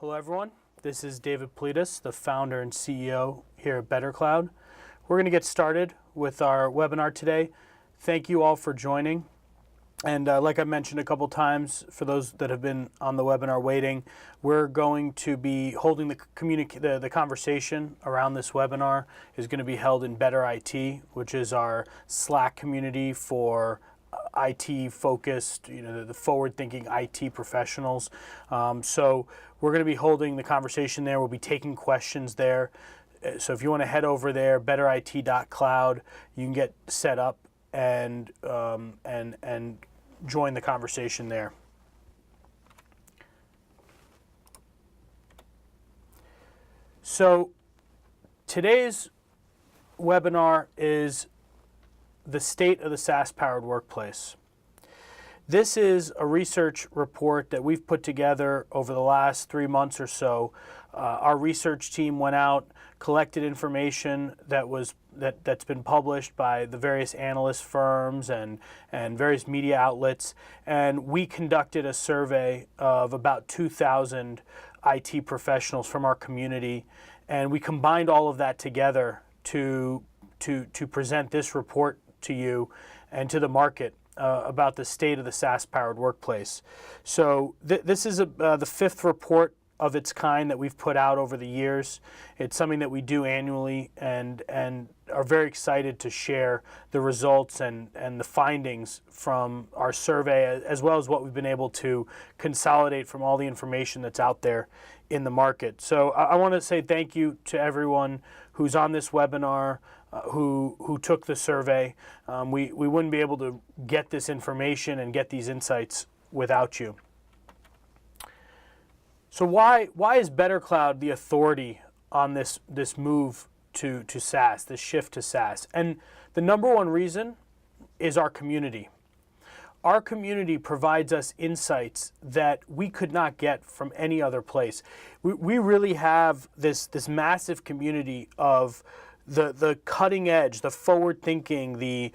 Hello everyone, this is David Politis, the founder and CEO here at BetterCloud. We're going to get started with our webinar today. Thank you all for joining. And like I mentioned a couple times, for those that have been on the webinar waiting, we're going to be holding the conversation around this webinar is going to be held in Better IT, which is our Slack community for IT focused, the forward-thinking IT professionals. So we're going to be holding the conversation there. We'll be taking questions there. So if you want to head over there, betterit.cloud, you can get set up and join the conversation there. So today's webinar is the state of the SaaS-Powered Workplace. This is a research report that we've put together over the last 3 months or so. Our research team went out, collected information that's been published by the various analyst firms and various media outlets, and we conducted a survey of about 2,000 IT professionals from our community, and we combined all of that together to present this report to you and to the market about the state of the SaaS-Powered Workplace. So this is the fifth report of its kind that we've put out over the years. It's something that we do annually and are very excited to share the results and the findings from our survey, as well as what we've been able to consolidate from all the information that's out there in the market. So I want to say thank you to everyone who's on this webinar, who took the survey. We wouldn't be able to get this information and get these insights without you. So why is BetterCloud the authority on this move to SaaS, this shift to SaaS? And the number one reason is our community. Our community provides us insights that we could not get from any other place. We really have this massive community of the cutting edge, the forward thinking, the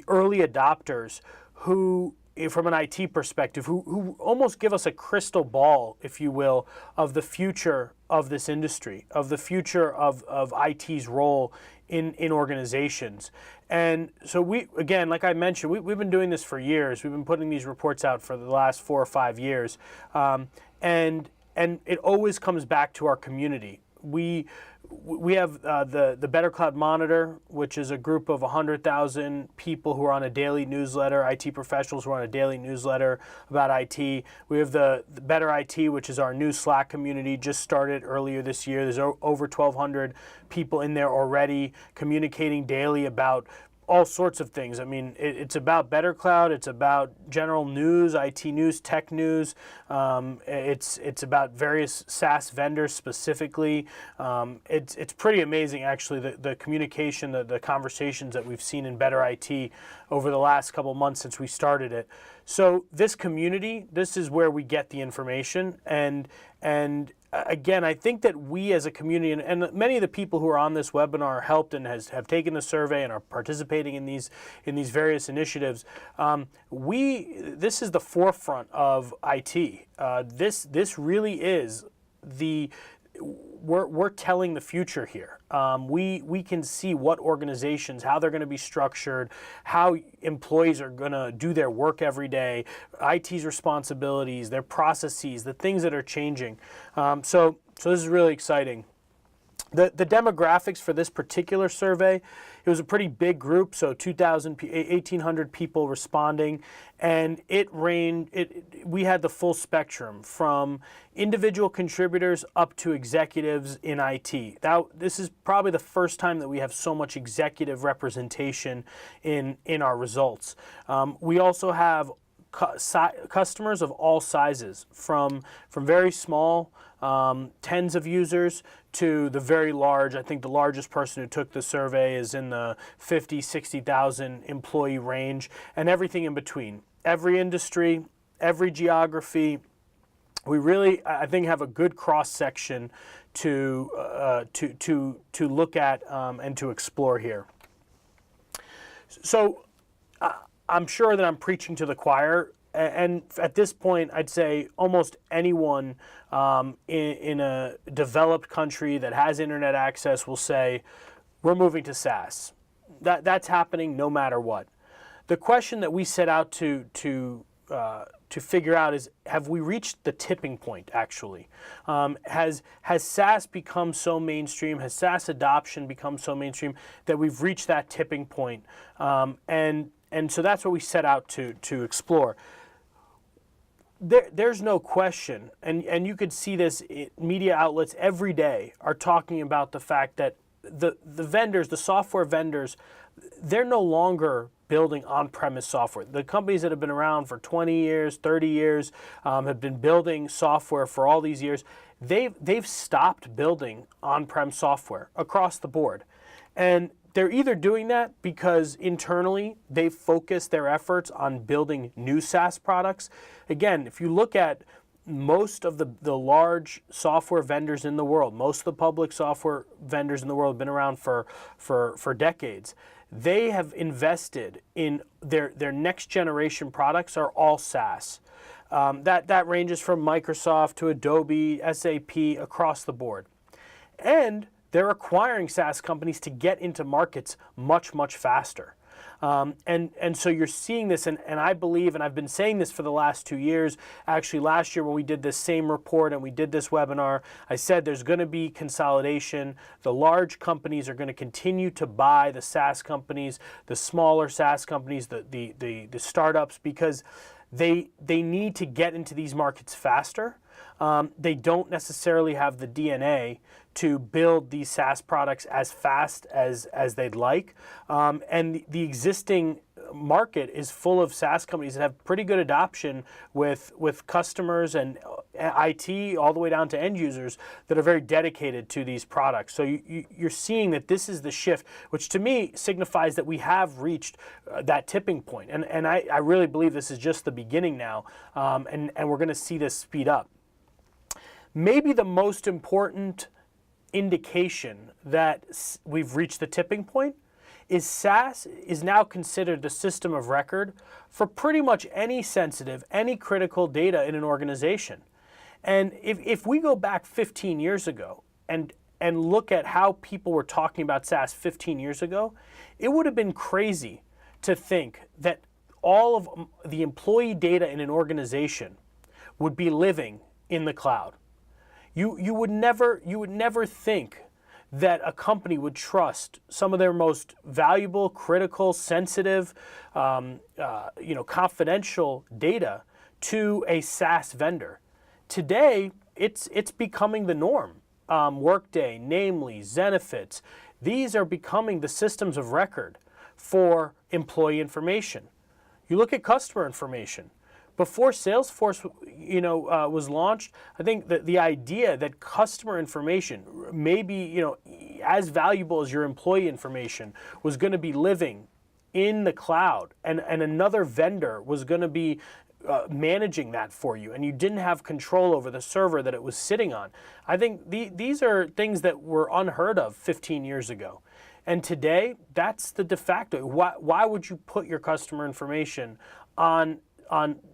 early adopters who, from an IT perspective, who almost give us a crystal ball, if you will, of the future of this industry, of the future of IT's role in organizations. And so we, again, like I mentioned, we've been doing this for years. We've been putting these reports out for the last 4 or 5 years. And it always comes back to our community. We have the BetterCloud Monitor, which is a group of 100,000 people who are on a daily newsletter, IT professionals who are on a daily newsletter about IT. We have the Better IT, which is our new Slack community, just started earlier this year. There's over 1,200 people in there already communicating daily about all sorts of things. I mean, it's about BetterCloud, it's about general news, IT news, tech news. It's about various SaaS vendors specifically. It's pretty amazing, actually, the communication, the conversations that we've seen in Better IT over the last couple months since we started it. So this community, this is where we get the information, and again, I think that we as a community, and many of the people who are on this webinar helped and have taken the survey and are participating in these various initiatives. This is the forefront of IT. This really is we're telling the future here. We can see what organizations, how they're going to be structured, how employees are going to do their work every day, IT's responsibilities, their processes, the things that are changing. So this is really exciting. The demographics for this particular survey, it was a pretty big group, so 1,800 people responding, and we had the full spectrum from individual contributors up to executives in IT. This is probably the first time that we have so much executive representation in our results. We also have customers of all sizes, from very small, tens of users, to the very large. I think the largest person who took the survey is in the 50, 60,000 employee range, and everything in between. Every industry, every geography. We really, I think, have a good cross section to look at and to explore here. So I'm sure that I'm preaching to the choir, And at this point, I'd say almost anyone in a developed country that has internet access will say, we're moving to SaaS. That's happening no matter what. The question that we set out to figure out is, have we reached the tipping point, actually? Has SaaS become so mainstream, has SaaS adoption become so mainstream that we've reached that tipping point? And so that's what we set out to explore. There's no question, and you could see this, media outlets every day are talking about the fact that the vendors, the software vendors, they're no longer building on-premise software. The companies that have been around for 20 years, 30 years, have been building software for all these years, they've stopped building on-prem software across the board. And they're either doing that because internally they've focused their efforts on building new SaaS products. Again, if you look at most of the large software vendors in the world, most of the public software vendors in the world have been around for decades. They have invested in their next generation products are all SaaS. That ranges from Microsoft to Adobe, SAP, across the board. And they're acquiring SaaS companies to get into markets much, much faster. And so you're seeing this, and I believe, and I've been saying this for the last 2 years, actually last year when we did this same report and we did this webinar, I said there's going to be consolidation. The large companies are going to continue to buy the SaaS companies, the smaller SaaS companies, the startups, because they need to get into these markets faster. They don't necessarily have the DNA to build these SaaS products as fast as they'd like. And the existing market is full of SaaS companies that have pretty good adoption with customers and IT all the way down to end users that are very dedicated to these products. So you're seeing that this is the shift, which to me signifies that we have reached that tipping point. And I really believe this is just the beginning now, and we're going to see this speed up. Maybe the most important indication that we've reached the tipping point is SaaS is now considered the system of record for pretty much any sensitive, any critical data in an organization. And if we go back 15 years ago and look at how people were talking about SaaS 15 years ago, it would have been crazy to think that all of the employee data in an organization would be living in the cloud. You would never think that a company would trust some of their most valuable, critical, sensitive, confidential data to a SaaS vendor. Today, it's becoming the norm. Workday, Namely, Zenefits, these are becoming the systems of record for employee information. You look at customer information. Before Salesforce, was launched, I think that the idea that customer information may be, as valuable as your employee information was going to be living in the cloud, and another vendor was going to be managing that for you, and you didn't have control over the server that it was sitting on. I think these are things that were unheard of 15 years ago. And today, that's the de facto. Why would you put your customer information on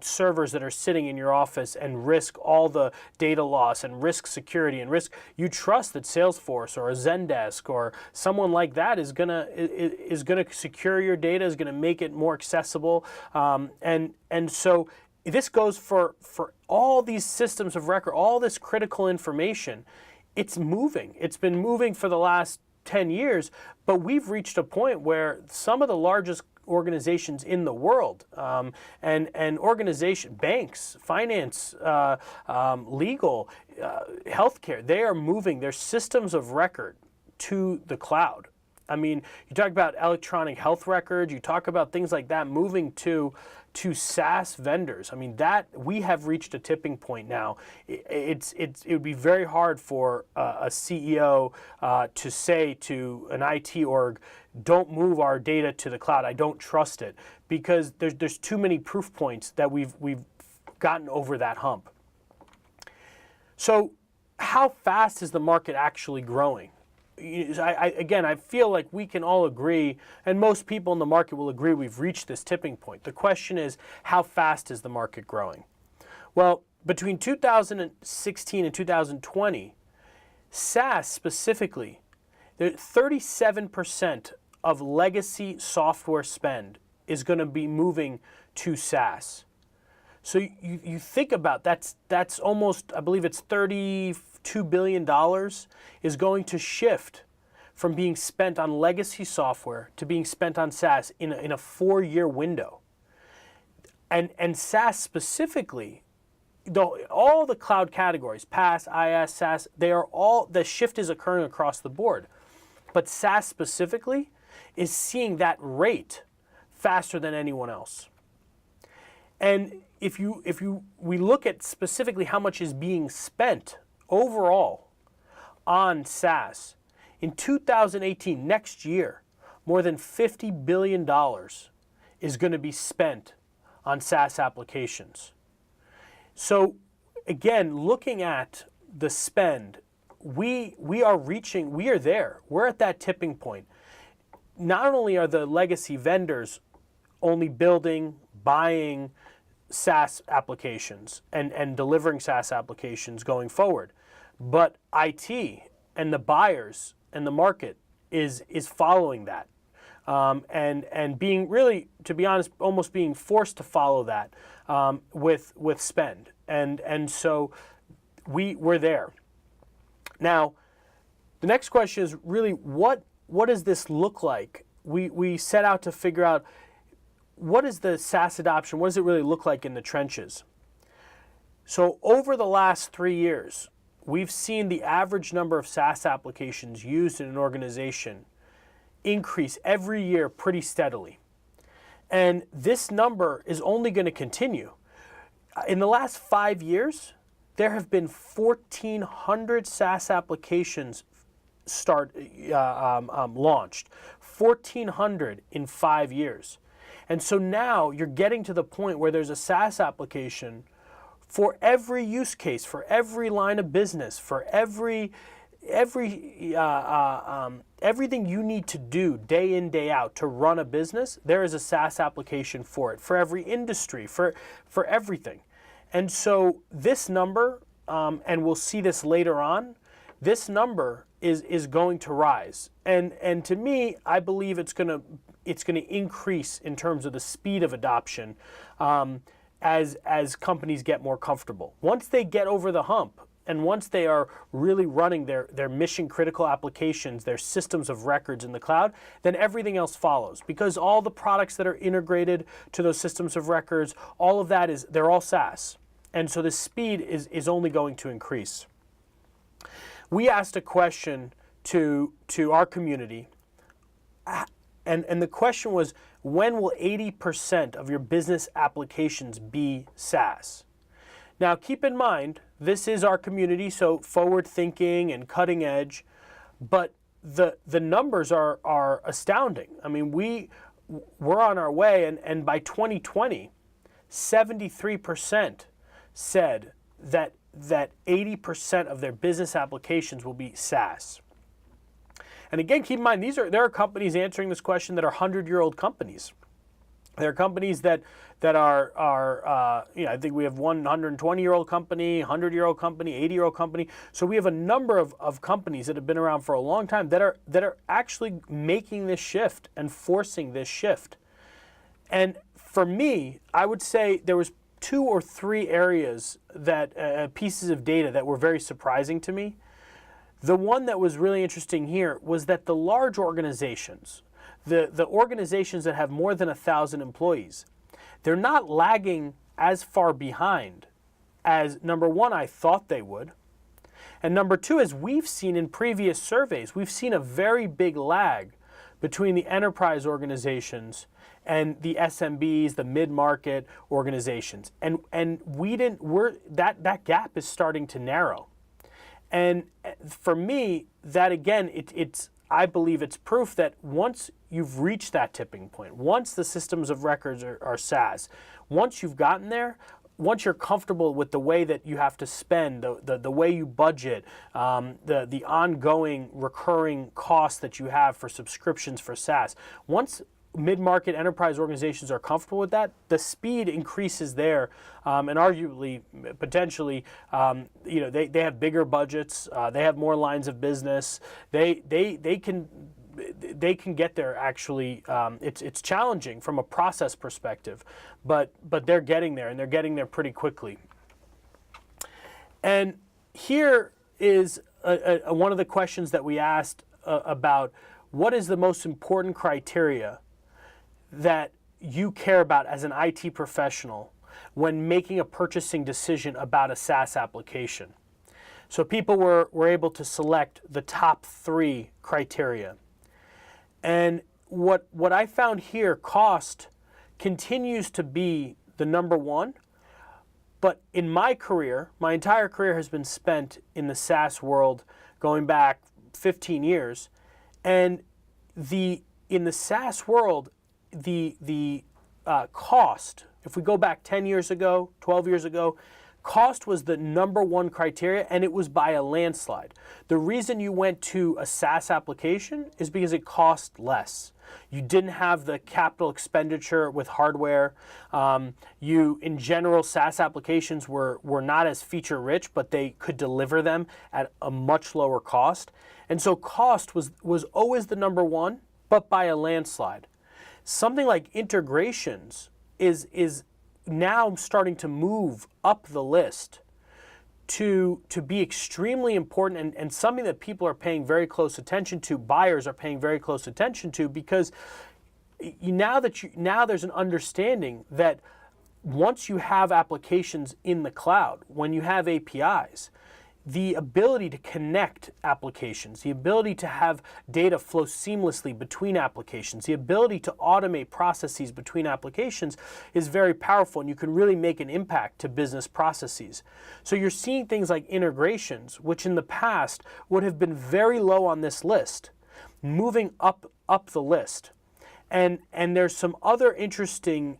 servers that are sitting in your office and risk all the data loss and risk security and risk? You trust that Salesforce or a Zendesk or someone like that is gonna secure your data, is gonna make it more accessible, and so this goes for all these systems of record, all this critical information. It's moving. It's been moving for the last 10 years, but we've reached a point where some of the largest organizations in the world, and organization, banks, finance, legal, healthcare, they are moving their systems of record to the cloud. I mean, you talk about electronic health records, you talk about things like that moving to SaaS vendors. I mean, that we have reached a tipping point now. It would be very hard for a CEO to say to an IT org, don't move our data to the cloud. I don't trust it, because there's too many proof points that we've gotten over that hump. So how fast is the market actually growing? I feel like we can all agree, and most people in the market will agree, we've reached this tipping point. The question is, how fast is the market growing? Well, between 2016 and 2020, SaaS specifically, 37% of legacy software spend is going to be moving to SaaS. So you think about that's almost, I believe it's $32 billion is going to shift from being spent on legacy software to being spent on SaaS in a 4-year window. And SaaS specifically, all the cloud categories, PaaS, IaaS, SaaS, the shift is occurring across the board. But SaaS specifically is seeing that rate faster than anyone else. And if we look at specifically how much is being spent overall on SaaS, in 2018, next year, more than $50 billion is going to be spent on SaaS applications. So again, looking at the spend, we are there. We're at that tipping point. Not only are the legacy vendors only building, buying SaaS applications and delivering SaaS applications going forward, but IT and the buyers and the market is following that. And being really, to be honest, almost being forced to follow that with spend. And so we're there. Now, the next question is really what does this look like? We set out to figure out what is the SaaS adoption, what does it really look like in the trenches? So over the last 3 years, we've seen the average number of SaaS applications used in an organization increase every year pretty steadily. And this number is only going to continue. In the last 5 years, there have been 1,400 SaaS applications launched. 1,400 in 5 years. And so now you're getting to the point where there's a SaaS application for every use case, for every line of business, for everything you need to do day in, day out to run a business. There is a SaaS application for it, for every industry, for everything. And so this number, and we'll see this later on, this number is going to rise. And to me, I believe it's going to increase in terms of the speed of adoption as companies get more comfortable. Once they get over the hump, and once they are really running their mission critical applications, their systems of records in the cloud, then everything else follows. Because all the products that are integrated to those systems of records, all of that they're all SaaS. And so the speed is only going to increase. We asked a question to our community, and the question was, when will 80% of your business applications be SaaS? Now, keep in mind, this is our community, so forward thinking and cutting edge, but the numbers are astounding. I mean, we're on our way, and by 2020, 73% said that 80% of their business applications will be SaaS. And again, keep in mind, there are companies answering this question that are 100-year-old companies. There are companies that are I think we have one 120-year-old company, 100-year-old company, 80-year-old company. So we have a number of companies that have been around for a long time that are actually making this shift and forcing this shift. And for me, I would say there was 2 or 3 areas that pieces of data that were very surprising to me. The one that was really interesting here was that the large organizations, the organizations that have more than 1,000 employees, they're not lagging as far behind as, number one, I thought they would. And number two, as we've seen in previous surveys, we've seen a very big lag between the enterprise organizations and the SMBs, the mid-market organizations. And that gap is starting to narrow. And for me, that again, I believe it's proof that once you've reached that tipping point, once the systems of records are SaaS, once you've gotten there, once you're comfortable with the way that you have to spend, the way you budget, the ongoing recurring costs that you have for subscriptions for SaaS, once mid-market enterprise organizations are comfortable with that, the speed increases there, and arguably, potentially, they have bigger budgets, they have more lines of business, they can get there. Actually, it's challenging from a process perspective, but they're getting there, and they're getting there pretty quickly. And here is one of the questions that we asked about: what is the most important criteria that you care about as an IT professional when making a purchasing decision about a SaaS application? So people were able to select the top 3 criteria. And what I found here, cost continues to be the number 1. But in my career, my entire career has been spent in the SaaS world, going back 15 years. And in the SaaS world, the cost, if we go back 10 years ago, 12 years ago, cost was the number 1 criteria, and it was by a landslide. The reason you went to a SaaS application is because it cost less. You didn't have the capital expenditure with hardware. In general, SaaS applications were not as feature rich, but they could deliver them at a much lower cost. And so cost was always the number 1, but by a landslide. Something like integrations is now starting to move up the list to be extremely important, and something that people are paying very close attention to, buyers are paying very close attention to, because now there's an understanding that once you have applications in the cloud, when you have APIs, the ability to connect applications, the ability to have data flow seamlessly between applications, the ability to automate processes between applications is very powerful, and you can really make an impact to business processes. So you're seeing things like integrations, which in the past would have been very low on this list, moving up the list. And there's some other interesting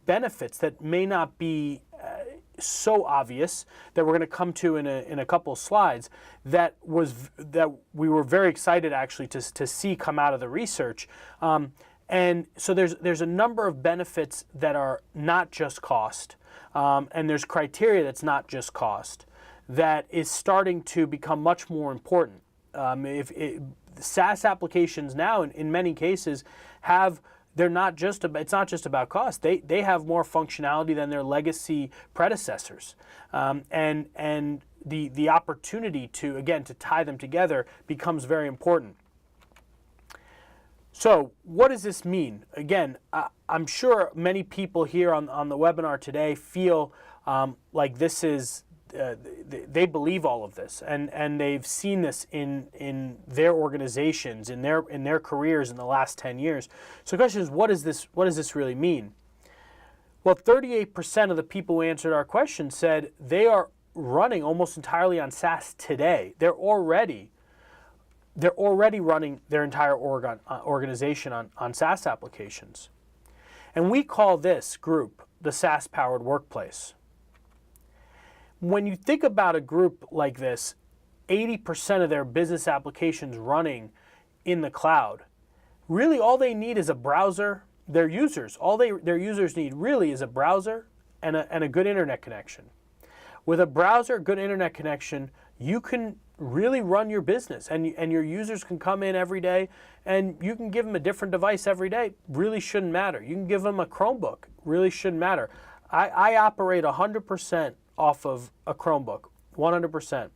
benefits that may not be so obvious, that we're going to come to in a couple of slides, that we were very excited actually to see come out of the research. And so there's a number of benefits that are not just cost, and there's criteria that's not just cost, that is starting to become much more important. SaaS applications now, in many cases, it's not just about cost. They have more functionality than their legacy predecessors, and the opportunity to tie them together becomes very important. So what does this mean? Again, I'm sure many people here on the webinar today feel like this is they believe all of this, and they've seen this in their organizations, in their careers in the last 10 years. So the question is, what does this really mean? Well, 38% of the people who answered our question said they are running almost entirely on SaaS today. They're already running their entire organization on SaaS applications. And we call this group the SaaS-Powered Workplace. When you think about a group like this, 80% of their business applications running in the cloud, really all they need is a browser. Their users need really is a browser and a good internet connection. With a browser, good internet connection, you can really run your business, and your users can come in every day, and you can give them a different device every day. Really shouldn't matter. You can give them a Chromebook. Really shouldn't matter. I operate 100% off of a Chromebook, 100%.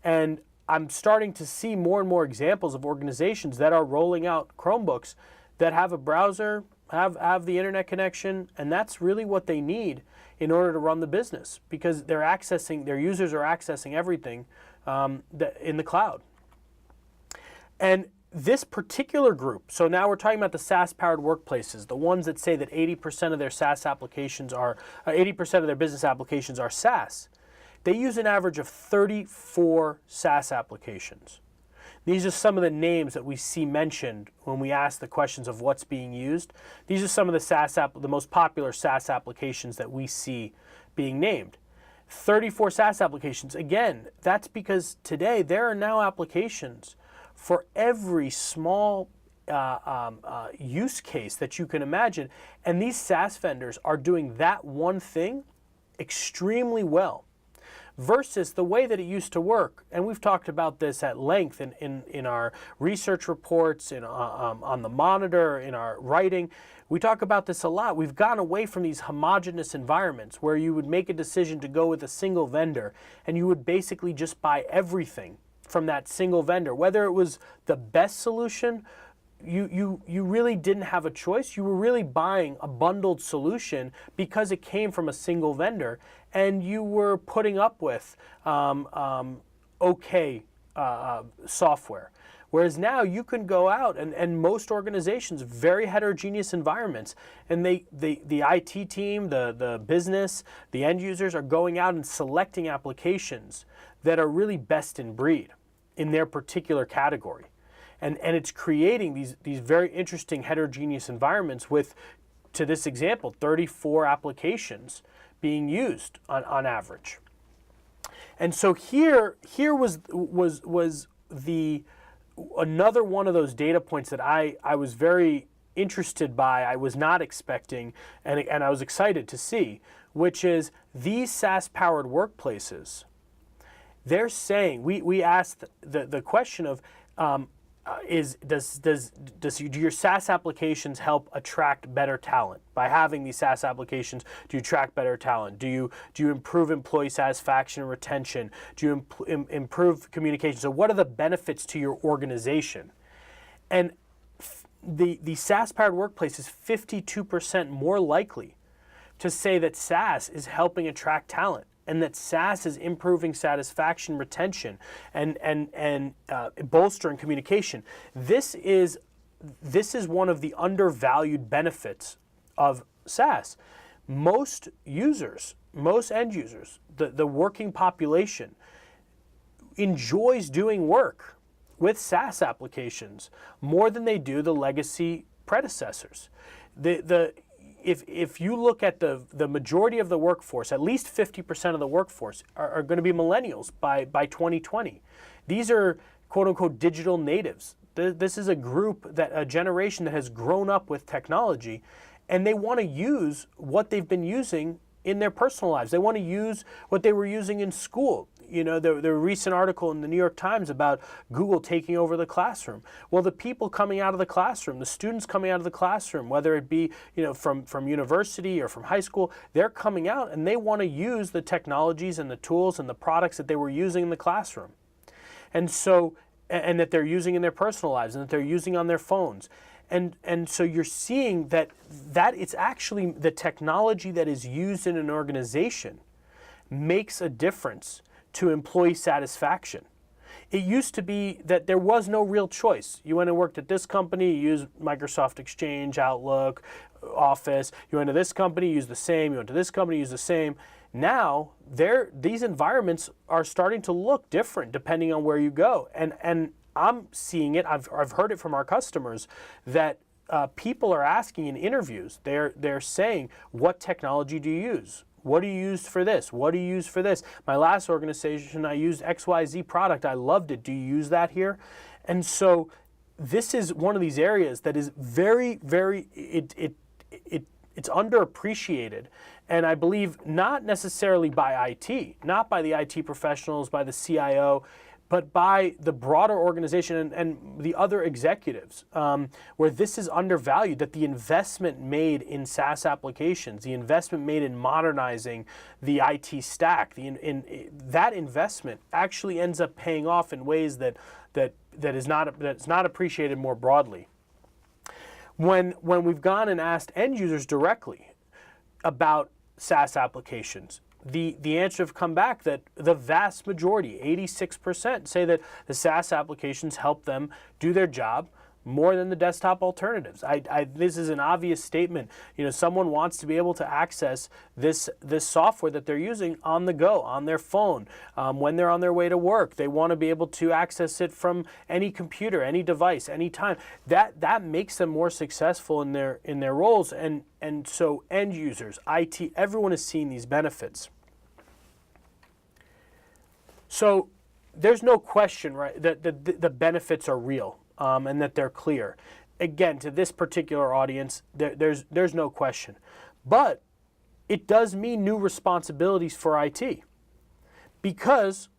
And I'm starting to see more and more examples of organizations that are rolling out Chromebooks that have a browser, have the internet connection, and that's really what they need in order to run the business, because their users are accessing everything in the cloud. And this particular group, so now we're talking about the SaaS-powered workplaces, the ones that say that 80% of their SaaS applications are, 80% of their business applications are SaaS. They use an average of 34 SaaS applications. These are some of the names that we see mentioned when we ask the questions of what's being used. These are some of the most popular SaaS applications that we see being named. 34 SaaS applications. Again, that's because today there are now applications for every small use case that you can imagine. And these SaaS vendors are doing that one thing extremely well. Versus the way that it used to work, and we've talked about this at length in our research reports, on the monitor, in our writing. We talk about this a lot. We've gone away from these homogeneous environments where you would make a decision to go with a single vendor and you would basically just buy everything from that single vendor. Whether it was the best solution, you really didn't have a choice. You were really buying a bundled solution because it came from a single vendor, and you were putting up with software. Whereas now you can go out, and most organizations, very heterogeneous environments, and the IT team, the business, the end users are going out and selecting applications that are really best in breed in their particular category. And it's creating these very interesting heterogeneous environments with, to this example, 34 applications being used on average. And so here was another one of those data points that I was very interested by, I was not expecting, and I was excited to see, which is these SaaS-powered workplaces. They're saying, we asked the question of, do your SaaS applications help attract better talent? By having these SaaS applications, do you attract better talent? Do you improve employee satisfaction and retention? Do you improve communication? So what are the benefits to your organization? And the SaaS-powered workplace is 52% more likely to say that SaaS is helping attract talent, and that SaaS is improving satisfaction, retention, and bolstering communication. This is one of the undervalued benefits of SaaS. Most users, most end users, the working population enjoys doing work with SaaS applications more than they do the legacy predecessors. If you look at the majority of the workforce, at least 50% of the workforce are going to be millennials by 2020. These are quote unquote digital natives. This is a generation that has grown up with technology, and they want to use what they've been using in their personal lives. They want to use what they were using in school. You know, there was a recent article in the New York Times about Google taking over the classroom. Well, the people coming out of the classroom, the students coming out of the classroom, whether it be, you know, from university or from high school, they're coming out and they want to use the technologies and the tools and the products that they were using in the classroom. And so, and that they're using in their personal lives and that they're using on their phones. And so you're seeing that it's actually the technology that is used in an organization makes a difference to employee satisfaction. It used to be that there was no real choice. You went and worked at this company, you used Microsoft Exchange, Outlook, Office. You went to this company, you used the same. You went to this company, you used the same. Now, these environments are starting to look different depending on where you go. And I'm seeing it, I've heard it from our customers, that people are asking in interviews, they're saying, what technology do you use? What do you use for this? What do you use for this? My last organization, I used XYZ product. I loved it. Do you use that here? And so this is one of these areas that is very, very, it's underappreciated. And I believe not necessarily by IT, not by the IT professionals, by the CIO, but by the broader organization and the other executives, where this is undervalued, that the investment made in SaaS applications, the investment made in modernizing the IT stack, that investment actually ends up paying off in ways that's not appreciated more broadly. When we've gone and asked end users directly about SaaS applications, the answer have come back that the vast majority, 86%, say that the SaaS applications help them do their job more than the desktop alternatives. This is an obvious statement. Someone wants to be able to access this software that they're using on the go, on their phone, when they're on their way to work. They want to be able to access it from any computer, any device, anytime. That makes them more successful in their roles, and so end users, IT, everyone is seeing these benefits. So there's no question, right, that the benefits are real, and that they're clear. Again, to this particular audience, there's no question. But it does mean new responsibilities for IT, because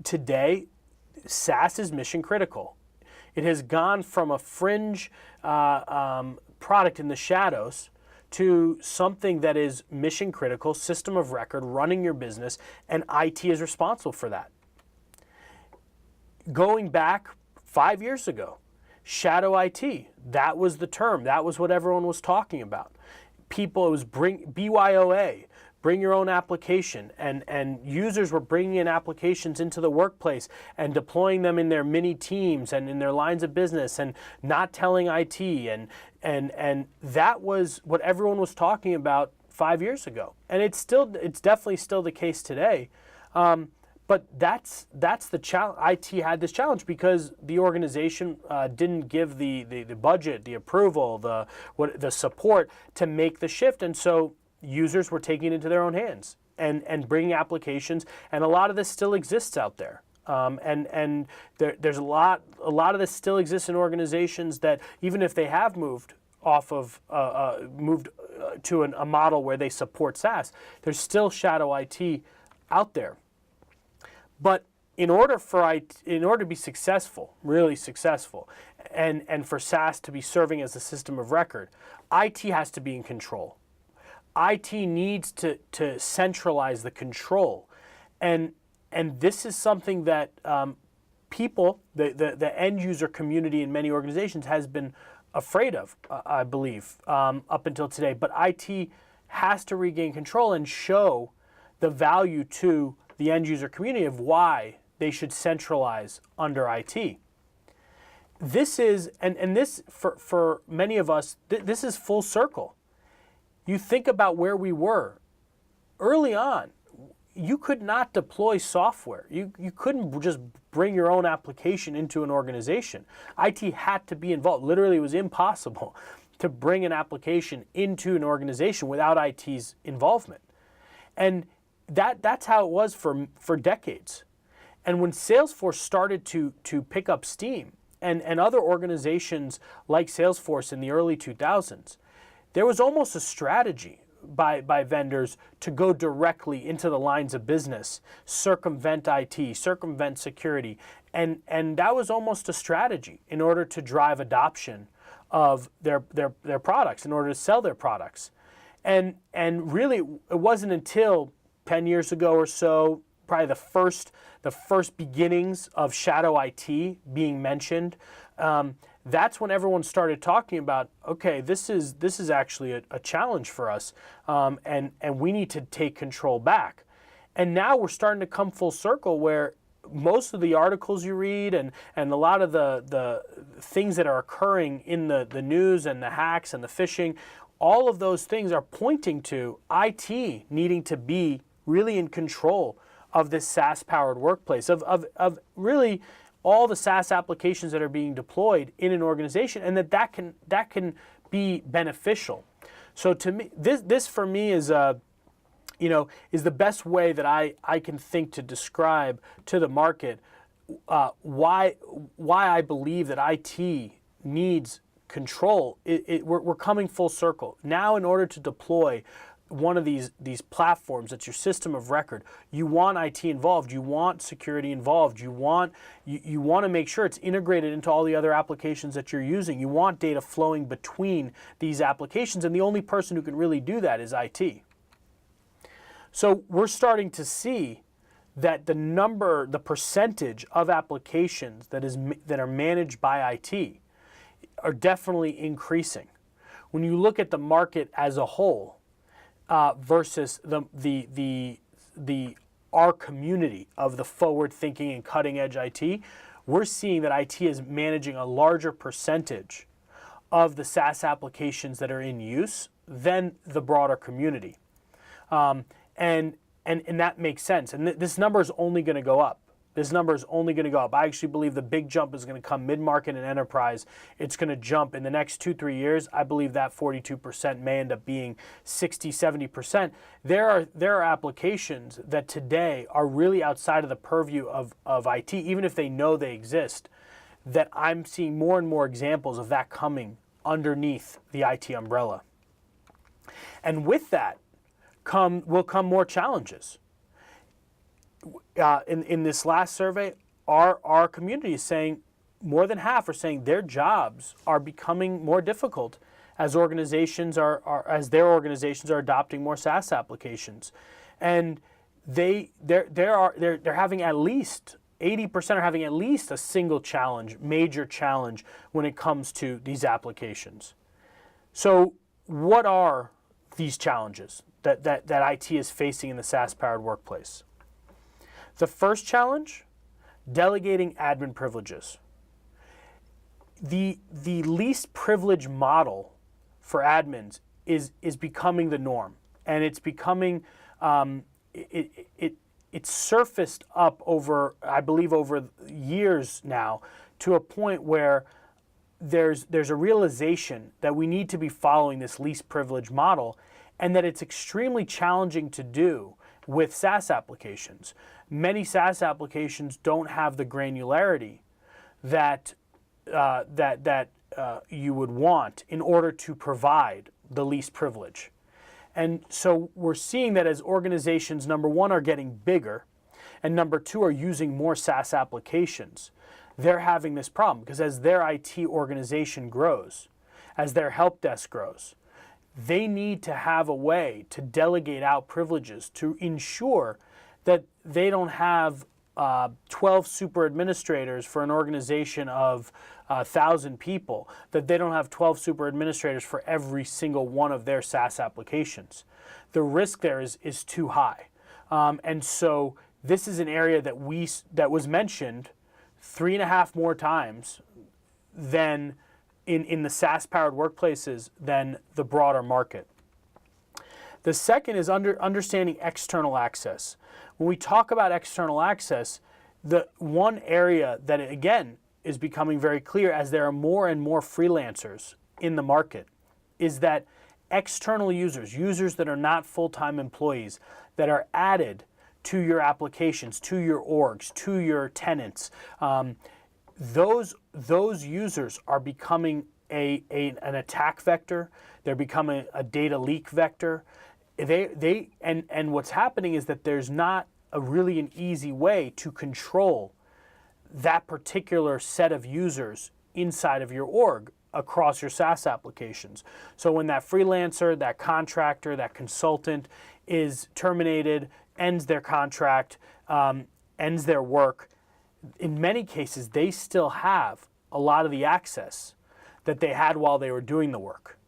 today SaaS is mission critical. It has gone from a fringe product in the shadows to something that is mission critical, system of record, running your business, and IT is responsible for that. Going back 5 years ago, shadow IT, that was the term. That was what everyone was talking about. It was BYOA, bring your own application, and users were bringing in applications into the workplace and deploying them in their mini teams and in their lines of business and not telling IT, and that was what everyone was talking about 5 years ago, and it's definitely still the case today. But that's the challenge. IT had this challenge because the organization didn't give the budget, the approval, the support to make the shift, and so users were taking it into their own hands and bringing applications, and a lot of this still exists out there. And there's a lot of this still exists in organizations that even if they have moved to a model where they support SaaS, there's still shadow IT out there. But in order to be successful, really successful, and for SaaS to be serving as a system of record, IT has to be in control. IT needs to centralize the control, and this is something that people, the end user community in many organizations has been afraid of, I believe, up until today. But IT has to regain control and show the value to the end user community of why they should centralize under IT. This is, and this for many of us, this is full circle. You think about where we were early on. You could not deploy software. You couldn't just bring your own application into an organization. IT had to be involved. Literally, it was impossible to bring an application into an organization without IT's involvement. And that's how it was for decades. And when Salesforce started to pick up steam, and other organizations like Salesforce in the early 2000s, there was almost a strategy by vendors to go directly into the lines of business, circumvent IT, circumvent security, and that was almost a strategy in order to drive adoption of their products, in order to sell their products. And really, it wasn't until 10 years ago or so, probably the first beginnings of shadow IT being mentioned. That's when everyone started talking about, okay, this is actually a challenge for us, and we need to take control back. And now we're starting to come full circle where most of the articles you read and a lot of the things that are occurring in the news and the hacks and the phishing, all of those things are pointing to IT needing to be really in control of this SaaS-powered workplace, of really all the SaaS applications that are being deployed in an organization, and that can be beneficial. So to me, this for me is is the best way that I can think to describe to the market why I believe that IT needs control. We're coming full circle now. In order to deploy one of these platforms that's your system of record, you want IT involved, you want security involved, you want to make sure it's integrated into all the other applications that you're using. You want data flowing between these applications, and the only person who can really do that is IT. So we're starting to see that the percentage of applications that are managed by IT are definitely increasing. When you look at the market as a whole, versus our community of the forward-thinking and cutting-edge IT, we're seeing that IT is managing a larger percentage of the SaaS applications that are in use than the broader community. And that makes sense. And this number is only going to go up. This number is only going to go up. I actually believe the big jump is going to come mid-market and enterprise. It's going to jump in the next 2-3 years. I believe that 42% may end up being 60-70%. There are applications that today are really outside of the purview of IT, even if they know they exist, that I'm seeing more and more examples of that coming underneath the IT umbrella. And with that will come more challenges. In this last survey, our community is saying, more than half are saying their jobs are becoming more difficult as their organizations are adopting more SaaS applications, and they're having at least 80% are having at least a single challenge, major challenge, when it comes to these applications. So, what are these challenges that IT is facing in the SaaS-powered workplace? The first challenge, delegating admin privileges. The least privilege model for admins is becoming the norm, and it's becoming it's surfaced up over, I believe, over years now, to a point where there's a realization that we need to be following this least privilege model, and that it's extremely challenging to do with SaaS applications. Many SaaS applications don't have the granularity that you would want in order to provide the least privilege. And so we're seeing that as organizations, number one, are getting bigger, and number two, are using more SaaS applications, they're having this problem, because as their IT organization grows, as their help desk grows, they need to have a way to delegate out privileges to ensure that they don't have 12 super administrators for an organization of 1,000 people, that they don't have 12 super administrators for every single one of their SaaS applications. The risk there is too high. And so this is an area that was mentioned 3.5 more times than in the SaaS-powered workplaces than the broader market. The second is understanding external access. When we talk about external access, the one area that, again, is becoming very clear as there are more and more freelancers in the market is that external users that are not full-time employees, that are added to your applications, to your orgs, to your tenants, those users are becoming an attack vector. They're becoming a data leak vector. And what's happening is that there's not really an easy way to control that particular set of users inside of your org across your SaaS applications. So when that freelancer, that contractor, that consultant is terminated, ends their contract, ends their work, in many cases they still have a lot of the access that they had while they were doing the work.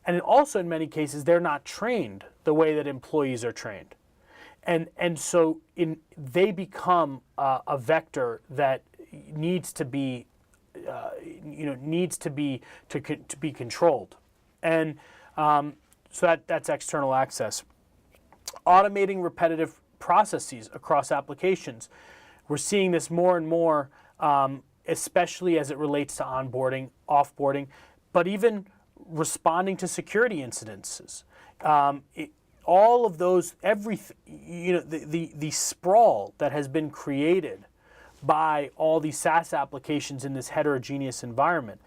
And also in many cases they're not trained the way that employees are trained. And so they become a vector that needs to be controlled. And so that's external access. Automating repetitive processes across applications. We're seeing this more and more, especially as it relates to onboarding, offboarding, but even responding to security incidences. All of those, the sprawl that has been created by all these SaaS applications in this heterogeneous environment.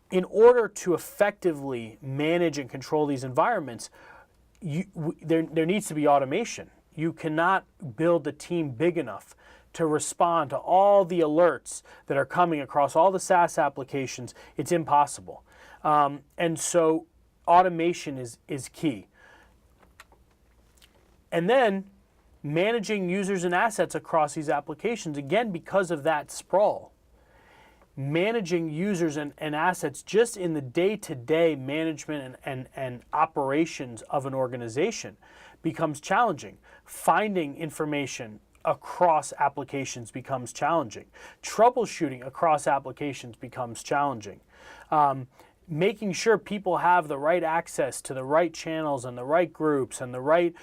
In order to effectively manage and control these environments, there needs to be automation. You cannot build a team big enough to respond to all the alerts that are coming across all the SaaS applications. It's impossible. And so automation is key. And then managing users and assets across these applications, again, because of that sprawl. Managing users and assets just in the day-to-day management and operations of an organization becomes challenging. Finding information across applications becomes challenging. Troubleshooting across applications becomes challenging. Making sure people have the right access to the right channels and the right groups and the right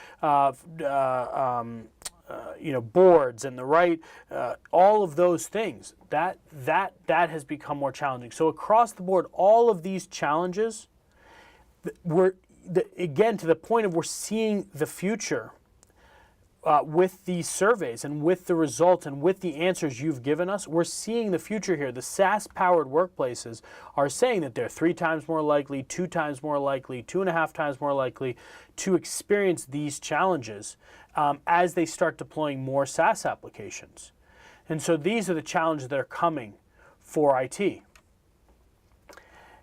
boards and the right all of those things, that has become more challenging. So across the board, all of these challenges, again, to the point of we're seeing the future with these surveys and with the results and with the answers you've given us. We're seeing the future here. The SaaS-powered workplaces are saying that they're 3 times more likely, 2 times more likely, 2.5 times more likely to experience these challenges as they start deploying more SaaS applications. And so these are the challenges that are coming for IT.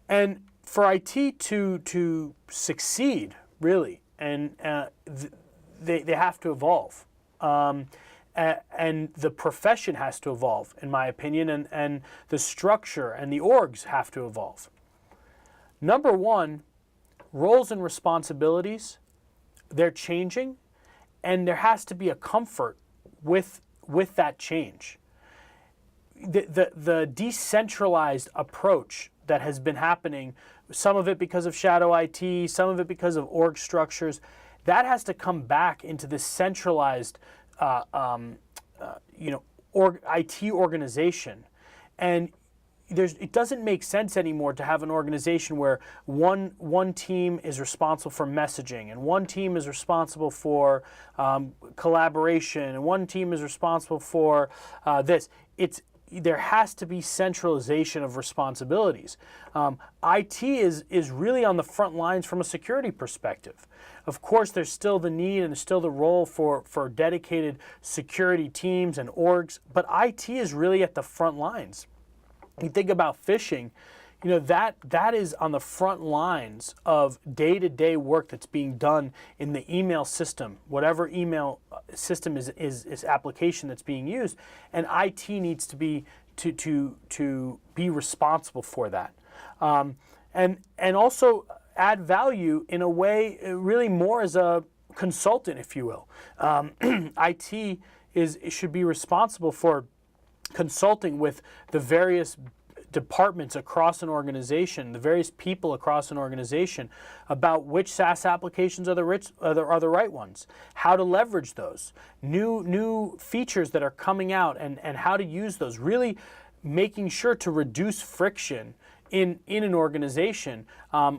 And for IT to succeed, really, and they have to evolve. And the profession has to evolve, in my opinion, and the structure and the orgs have to evolve. Number one, roles and responsibilities, they're changing, and there has to be a comfort with that change. The decentralized approach that has been happening, some of it because of shadow IT, some of it because of org structures, that has to come back into this centralized IT organization. And it doesn't make sense anymore to have an organization where one team is responsible for messaging, and one team is responsible for collaboration, and one team is responsible for this. There has to be centralization of responsibilities. IT is really on the front lines from a security perspective. Of course, there's still the need and there's still the role for dedicated security teams and orgs, but IT is really at the front lines. You think about phishing, that is on the front lines of day-to-day work that's being done in the email system, whatever email system is application that's being used, and IT needs to be to be responsible for that, and also add value in a way really more as a consultant, if you will. IT should be responsible for consulting with the various departments across an organization, the various people across an organization, about which SaaS applications are the right ones, how to leverage those, new features that are coming out, and how to use those, really making sure to reduce friction in an organization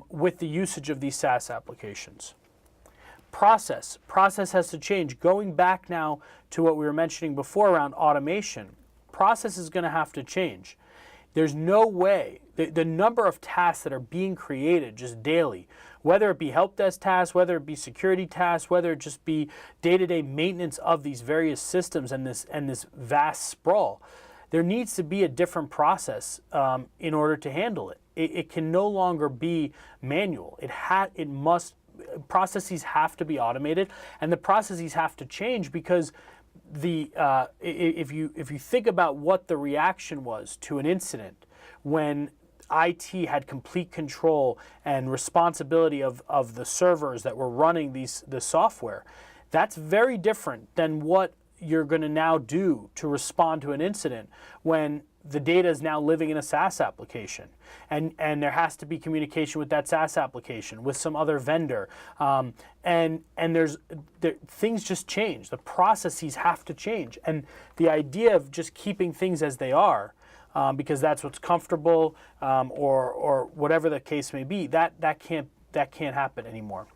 with the usage of these SaaS applications. Process has to change. Going back now to what we were mentioning before around automation, process is going to have to change. There's no way, the number of tasks that are being created just daily, whether it be help desk tasks, whether it be security tasks, whether it just be day-to-day maintenance of these various systems and this vast sprawl, there needs to be a different process in order to handle it. It can no longer be manual. Processes have to be automated, and the processes have to change because if you think about what the reaction was to an incident when IT had complete control and responsibility of the servers that were running the software, that's very different than what you're going to now do to respond to an incident when the data is now living in a SaaS application, and there has to be communication with that SaaS application, with some other vendor, and things just change. The processes have to change, and the idea of just keeping things as they are, because that's what's comfortable, or whatever the case may be, that can't happen anymore.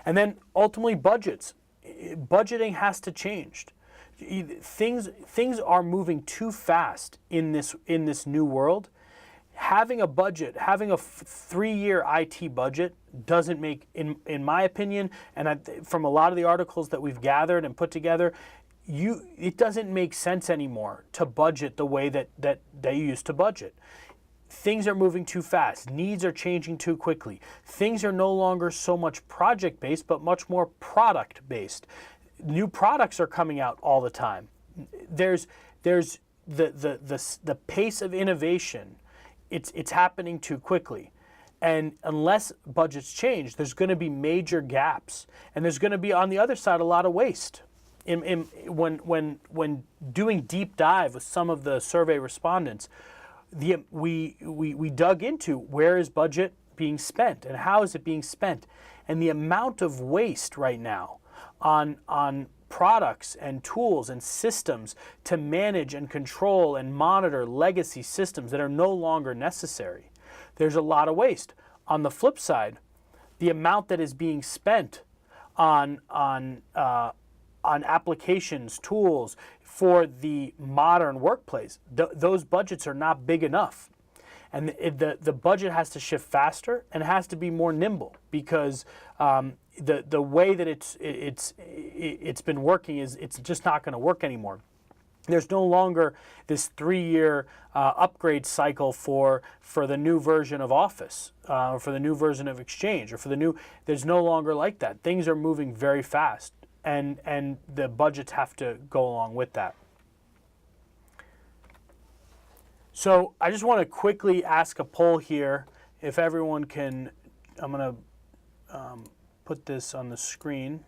And then ultimately, budgeting has to change. Things are moving too fast in this new world. Having a budget, having a 3-year IT budget doesn't make, in my opinion, and from a lot of the articles that we've gathered and put together, it doesn't make sense anymore to budget the way that they used to budget. Things are moving too fast. Needs are changing too quickly. Things are no longer so much project-based, but much more product-based. New products are coming out all the time. There's the pace of innovation. It's happening too quickly. And unless budgets change, there's going to be major gaps. And there's going to be, on the other side, a lot of waste. when doing deep dive with some of the survey respondents, we dug into where is budget being spent and how is it being spent, and the amount of waste right now on products and tools and systems to manage and control and monitor legacy systems that are no longer necessary. There's a lot of waste. On the flip side, the amount that is being spent on applications, tools for the modern workplace, those budgets are not big enough. And the budget has to shift faster and has to be more nimble, because the way that it's been working is it's just not going to work anymore. There's no longer this 3-year upgrade cycle for the new version of Office, or for the new version of Exchange, or there's no longer like that. Things are moving very fast, and the budgets have to go along with that. So I just want to quickly ask a poll here. If everyone can, I'm going to put this on the screen.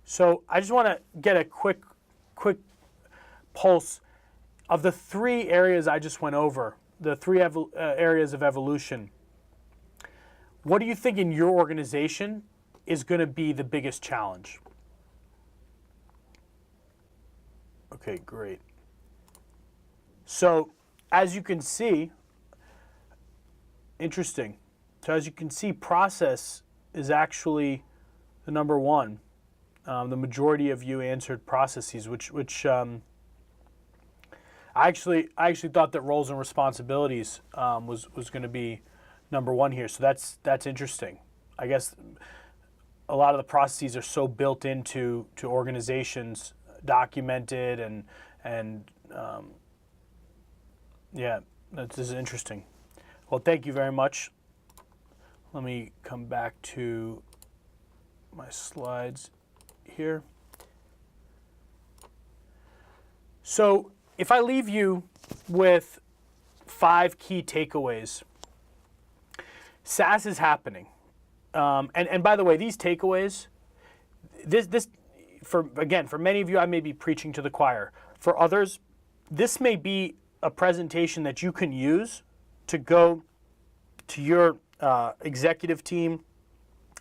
So I just want to get a quick pulse of the 3 areas I just went over, the 3 areas of evolution. What do you think in your organization is going to be the biggest challenge? Okay, great. So as you can see, interesting. So as you can see, process is actually the number 1. The majority of you answered processes, which I actually thought that roles and responsibilities was going to be number 1 here. So that's interesting. I guess a lot of the processes are so built into organizations, documented, and yeah, this is interesting. Well, thank you very much. Let me come back to my slides here. So if I leave you with 5 key takeaways, SaaS is happening. And by the way, these takeaways, this for many of you, I may be preaching to the choir. For others, this may be a presentation that you can use to go to your executive team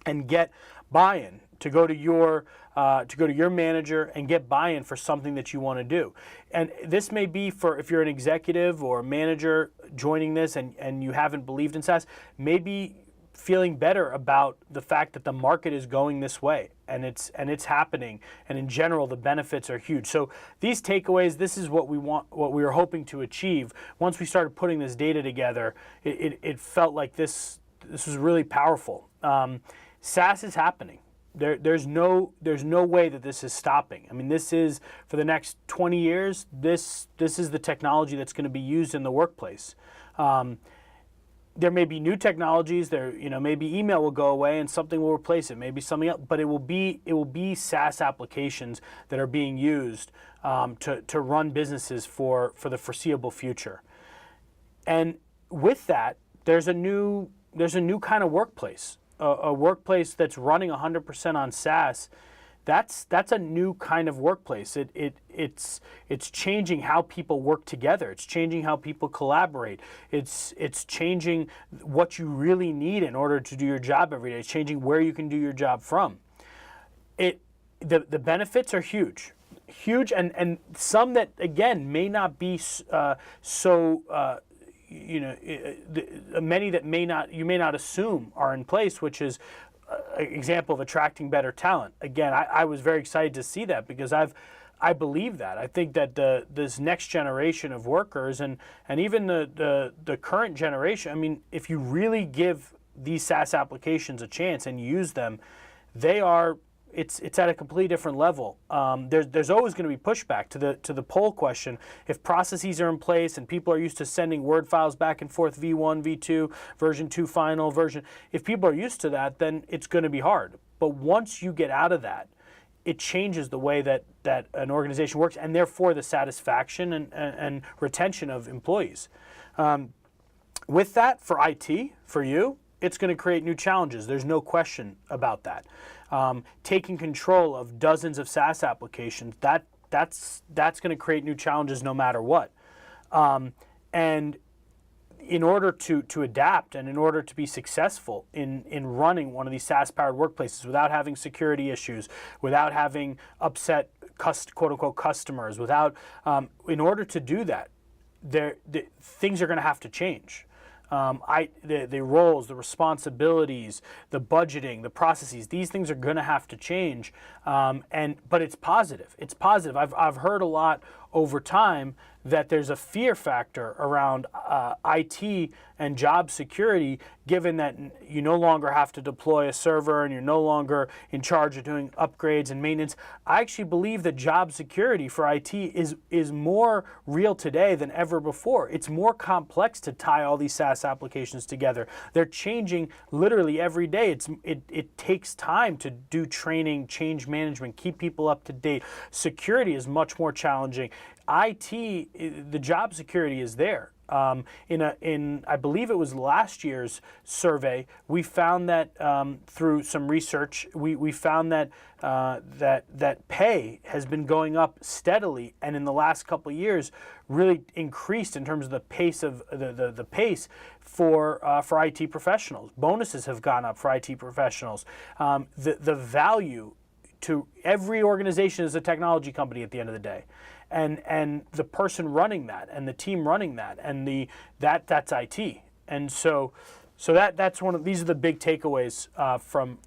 and get buy-in, to go to your manager and get buy-in for something that you want to do. And this may be for, if you're an executive or a manager joining this and you haven't believed in SaaS, maybe feeling better about the fact that the market is going this way and it's happening, and in general the benefits are huge. So these takeaways, this is what we were hoping to achieve. Once we started putting this data together, it felt like this was really powerful. SaaS is happening. There's no way that this is stopping. I mean, this is, for the next 20 years, this is the technology that's going to be used in the workplace. There may be new technologies. Maybe email will go away and something will replace it. Maybe something else, but it will be SaaS applications that are being used to run businesses for the foreseeable future. And with that, there's a new kind of workplace. A workplace that's running 100% on SaaS, that's a new kind of workplace. It's changing how people work together. It's changing how people collaborate. It's changing what you really need in order to do your job every day. It's changing where you can do your job from. The benefits are huge, and some that again may not be many that you may not assume are in place, which is an example of attracting better talent. Again, I was very excited to see that, because I believe that. I think that this next generation of workers and even the current generation, I mean, if you really give these SaaS applications a chance and use them, it's at a completely different level. There's always going to be pushback to the poll question. If processes are in place and people are used to sending Word files back and forth, V1, V2, version 2 final version, if people are used to that, then it's going to be hard. But once you get out of that, it changes the way that an organization works, and therefore the satisfaction and retention of employees. With that, for IT, for you, it's going to create new challenges. There's no question about that. taking control of dozens of SaaS applications, that's going to create new challenges no matter what. And in order to adapt and in order to be successful in running one of these SaaS-powered workplaces without having security issues, without having upset quote-unquote customers, in order to do that, things are going to have to change. The roles, the responsibilities, the budgeting, the processes, these things are going to have to change. But it's positive. It's positive. I've heard a lot over time that there's a fear factor around IT and job security, given that you no longer have to deploy a server and you're no longer in charge of doing upgrades and maintenance. I actually believe that job security for IT is more real today than ever before. It's more complex to tie all these SaaS applications together. They're changing literally every day. It takes time to do training, change management, keep people up to date. Security is much more challenging. IT, the job security is there. In I believe it was last year's survey, we found that through some research, we found that that pay has been going up steadily, and in the last couple of years, really increased in terms of the pace of the pace for IT professionals. Bonuses have gone up for IT professionals. The value to every organization is a technology company at the end of the day. And the person running that and the team running that and that's IT. And so that's these are the big takeaways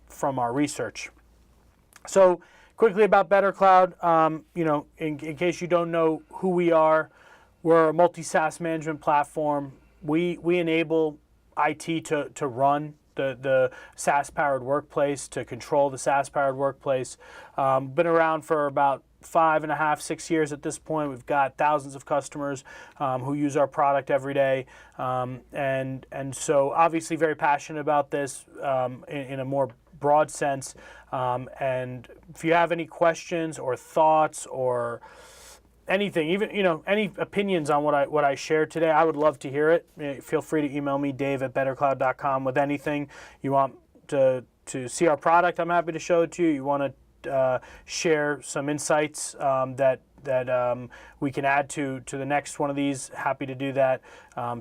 from our research. So quickly about BetterCloud, in case you don't know who we are, we're a multi-SaaS management platform. We enable IT to run the SaaS-Powered Workplace, to control the SaaS-Powered Workplace. Been around for about 5.5, 6 years at this point. We've got thousands of customers who use our product every day, and so obviously very passionate about this in a more broad sense. And if you have any questions or thoughts or anything, even any opinions on what I shared today, I would love to hear it. Feel free to email me, dave@bettercloud.com, with anything you want to see our product. I'm happy to show it to you. You want to share some insights that we can add to the next one of these, happy to do that.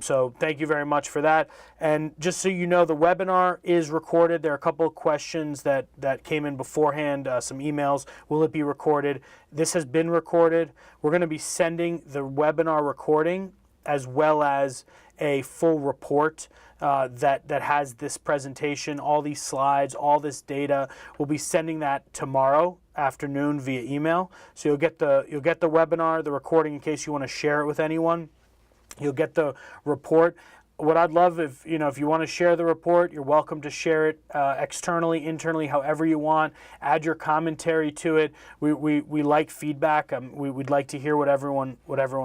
So thank you very much for that. And just so you know, the webinar is recorded. There are a couple of questions that came in beforehand, some emails. Will it be recorded? This has been recorded. We're going to be sending the webinar recording as well as a full report that has this presentation, all these slides, all this data. We'll be sending that tomorrow afternoon via email. So you'll get the webinar, the recording in case you want to share it with anyone. You'll get the report. What I'd love if you want to share the report, you're welcome to share it externally, internally, however you want. Add your commentary to it. We like feedback. We'd like to hear what everyone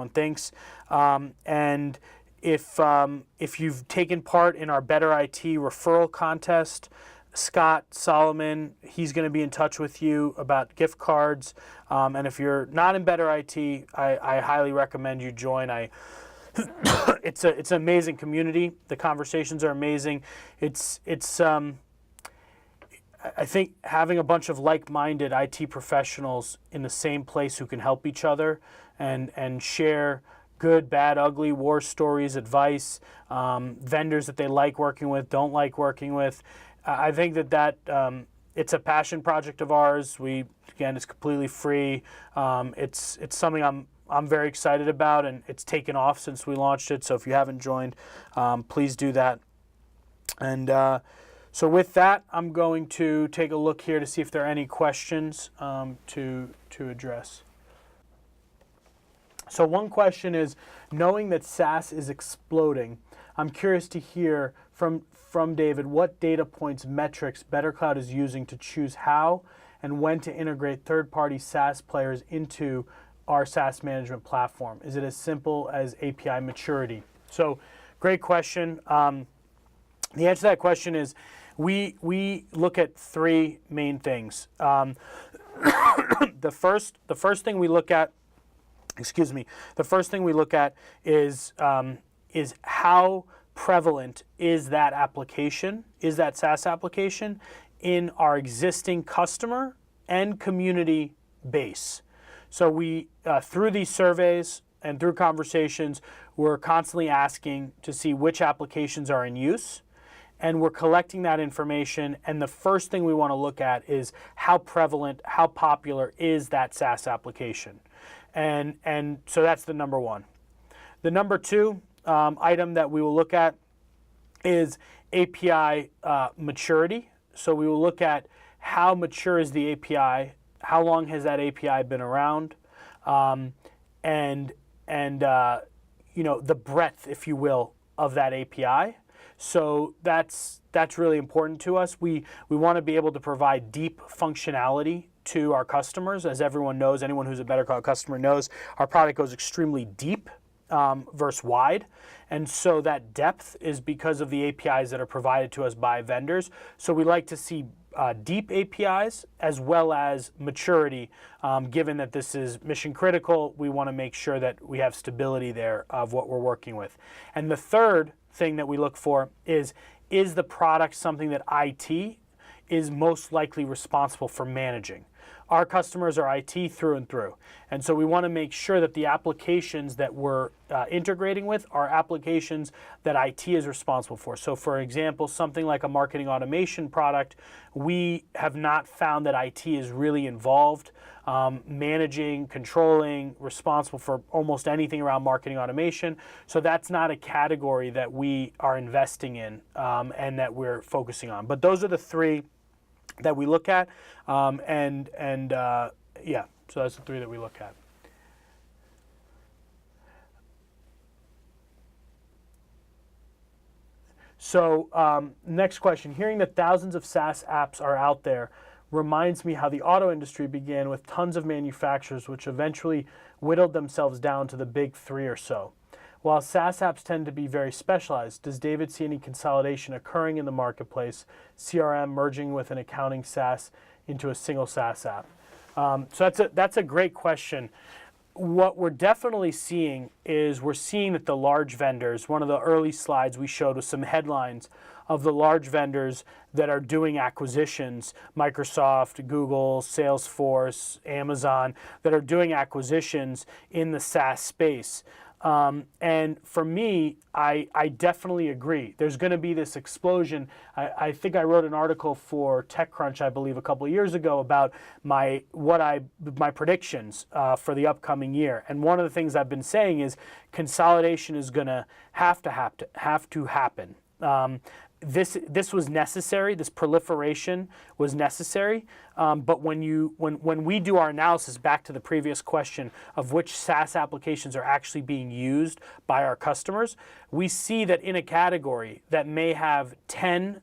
thinks. And if you've taken part in our Better IT referral contest, Scott Solomon, he's going to be in touch with you about gift cards. And if you're not in Better IT, I highly recommend you join. It's an amazing community. The conversations are amazing. I think having a bunch of like-minded IT professionals in the same place who can help each other and share good, bad, ugly, war stories, advice, vendors that they like working with, don't like working with. I think that it's a passion project of ours. It's completely free. It's something I'm very excited about, and it's taken off since we launched it. So if you haven't joined, please do that. And so with that, I'm going to take a look here to see if there are any questions to address. So one question is, knowing that SaaS is exploding, I'm curious to hear from David what data points, metrics BetterCloud is using to choose how and when to integrate third-party SaaS players into our SaaS management platform. Is it as simple as API maturity? So great question. The answer to that question is we look at three main things. The first thing we look at is how prevalent is that application, is that SaaS application in our existing customer and community base. So we, through these surveys and through conversations, we're constantly asking to see which applications are in use, and we're collecting that information, and the first thing we want to look at is how prevalent, how popular is that SaaS application. And so that's the number one. The number two item that we will look at is API maturity. So we will look at how mature is the API, how long has that API been around, and the breadth, if you will, of that API. So that's really important to us. We want to be able to provide deep functionality to our customers. As everyone knows, anyone who's a BetterCloud customer knows, our product goes extremely deep versus wide. And so that depth is because of the APIs that are provided to us by vendors. So we like to see deep APIs as well as maturity. Given that this is mission critical, we want to make sure that we have stability there of what we're working with. And the third thing that we look for is the product something that IT is most likely responsible for managing? Our customers are IT through and through. And so we want to make sure that the applications that we're integrating with are applications that IT is responsible for. So for example, something like a marketing automation product, we have not found that IT is really involved, managing, controlling, responsible for almost anything around marketing automation. So that's not a category that we are investing in and that we're focusing on. But those are the three that we look at, so that's the three that we look at. So next question, hearing that thousands of SaaS apps are out there reminds me how the auto industry began with tons of manufacturers which eventually whittled themselves down to the big three or so. While SaaS apps tend to be very specialized, does David see any consolidation occurring in the marketplace, CRM merging with an accounting SaaS into a single SaaS app? So that's a great question. What we're definitely seeing is we're seeing that the large vendors, one of the early slides we showed was some headlines of the large vendors that are doing acquisitions, Microsoft, Google, Salesforce, Amazon, that are doing acquisitions in the SaaS space. And for me, I definitely agree. There's going to be this explosion. I think I wrote an article for TechCrunch, I believe, a couple of years ago about my predictions for the upcoming year. And one of the things I've been saying is consolidation is going to have to happen. This was necessary. This proliferation was necessary. But when we do our analysis, back to the previous question of which SaaS applications are actually being used by our customers, we see that in a category that may have 10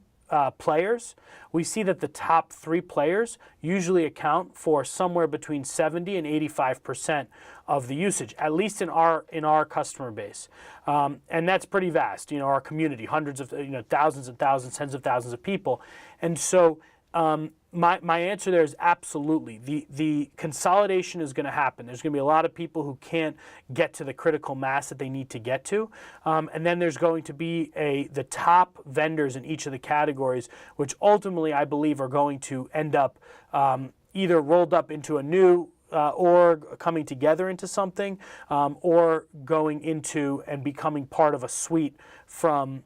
players, we see that the top 3 players usually account for somewhere between 70 and 85% of the usage, at least in our customer base, and that's pretty vast. Our community, hundreds of thousands and thousands, tens of thousands of people, and so my answer there is absolutely. The consolidation is going to happen. There's going to be a lot of people who can't get to the critical mass that they need to get to, and then there's going to be the top vendors in each of the categories, which ultimately I believe are going to end up either rolled up into a new org, coming together into something, or going into and becoming part of a suite from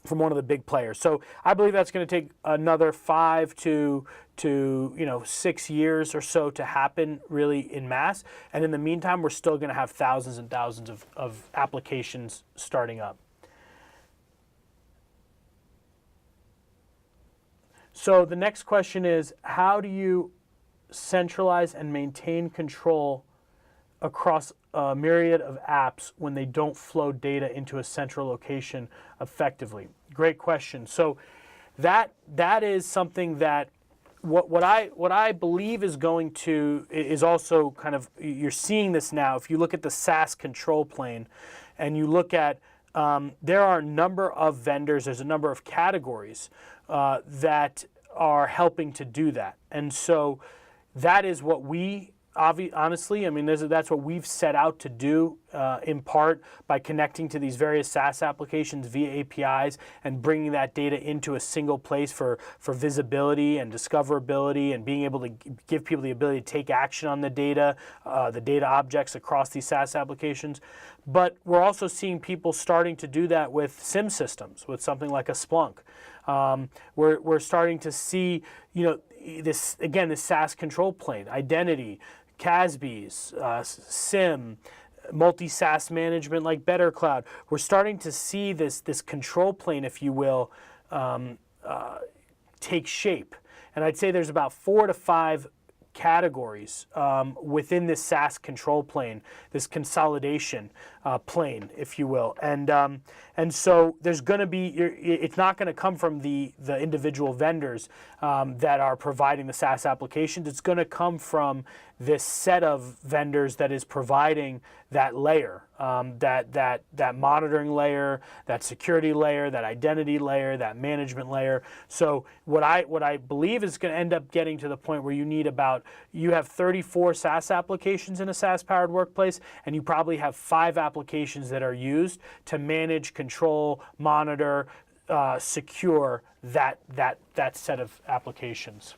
one of the big players. So I believe that's going to take another 5 to 6 years or so to happen really in mass. And in the meantime, we're still going to have thousands and thousands of applications starting up. So the next question is, how do you centralize and maintain control across a myriad of apps when they don't flow data into a central location effectively? Great question. So that is something that what I believe is also kind of, you're seeing this now. If you look at the SaaS control plane and you look at there are a number of vendors, there's a number of categories that are helping to do that. And so that is what we honestly, I mean, that's what we've set out to do in part by connecting to these various SaaS applications via APIs and bringing that data into a single place for visibility and discoverability, and being able to give people the ability to take action on the data objects across these SaaS applications. But we're also seeing people starting to do that with SIM systems, with something like a Splunk. We're starting to see, this SaaS control plane, identity, CASBs, SIM, multi-SaaS management like BetterCloud. We're starting to see this control plane, if you will, take shape. And I'd say there's about 4 to 5 categories within this SaaS control plane, this consolidation plane, if you will. And so there's going to be, it's not going to come from the individual vendors that are providing the SaaS applications. It's going to come from this set of vendors that is providing that layer, that monitoring layer, that security layer, that identity layer, that management layer. So what I believe is going to end up getting to the point where you have 34 SaaS applications in a SaaS-powered workplace, and you probably have 5 applications that are used to manage, control, monitor, secure that set of applications.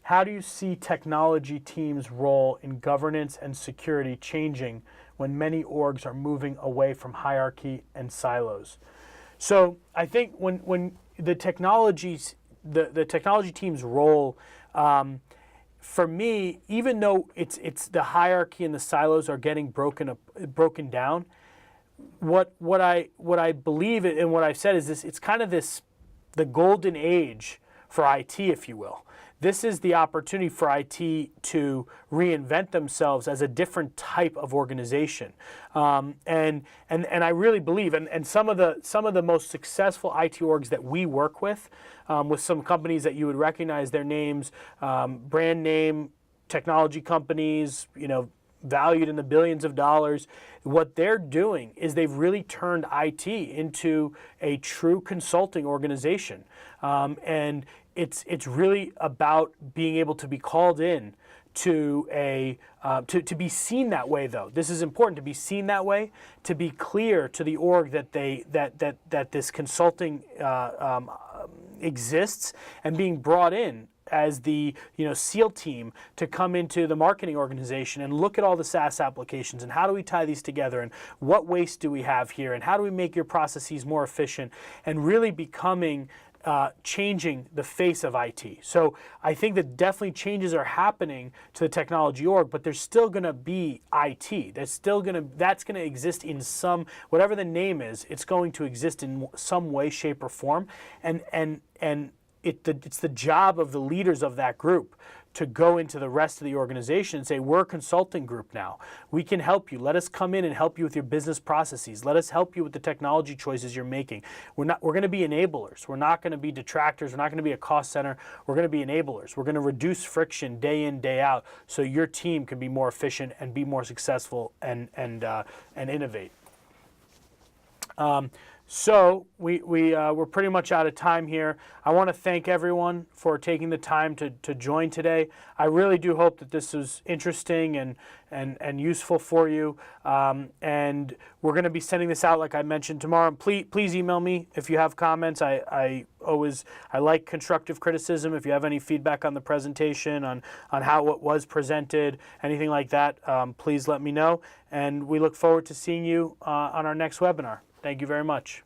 How do you see technology teams' role in governance and security changing when many orgs are moving away from hierarchy and silos? So I think when the technology team's role, for me, even though it's the hierarchy and the silos are getting broken down, what I believe and what I've said is this: it's kind of the golden age for IT, if you will. This is the opportunity for IT to reinvent themselves as a different type of organization, and I really believe, and some of the most successful IT orgs that we work with some companies that you would recognize their names, brand name technology companies, valued in the billions of dollars. What they're doing is they've really turned IT into a true consulting organization, and it's really about being able to be called in to to be seen that way. Though this is important, to be seen that way, to be clear to the org that that this consulting exists, and being brought in as the SEAL team to come into the marketing organization and look at all the SaaS applications and how do we tie these together and what waste do we have here and how do we make your processes more efficient, and really becoming changing the face of IT. So I think that definitely changes are happening to the technology org, but there's still going to be IT. That's going to exist in some, whatever the name is, it's going to exist in some way, shape, or form, and it's the job of the leaders of that group to go into the rest of the organization and say, we're a consulting group now. We can help you. Let us come in and help you with your business processes. Let us help you with the technology choices you're making. We're going to be enablers. We're not going to be detractors. We're not going to be a cost center. We're going to be enablers. We're going to reduce friction day in, day out so your team can be more efficient and be more successful and innovate. So we're pretty much out of time here. I want to thank everyone for taking the time to join today. I really do hope that this was interesting and useful for you. And we're going to be sending this out, like I mentioned, tomorrow. Please email me if you have comments. I like constructive criticism. If you have any feedback on the presentation, on how it was presented, anything like that, please let me know. And we look forward to seeing you on our next webinar. Thank you very much.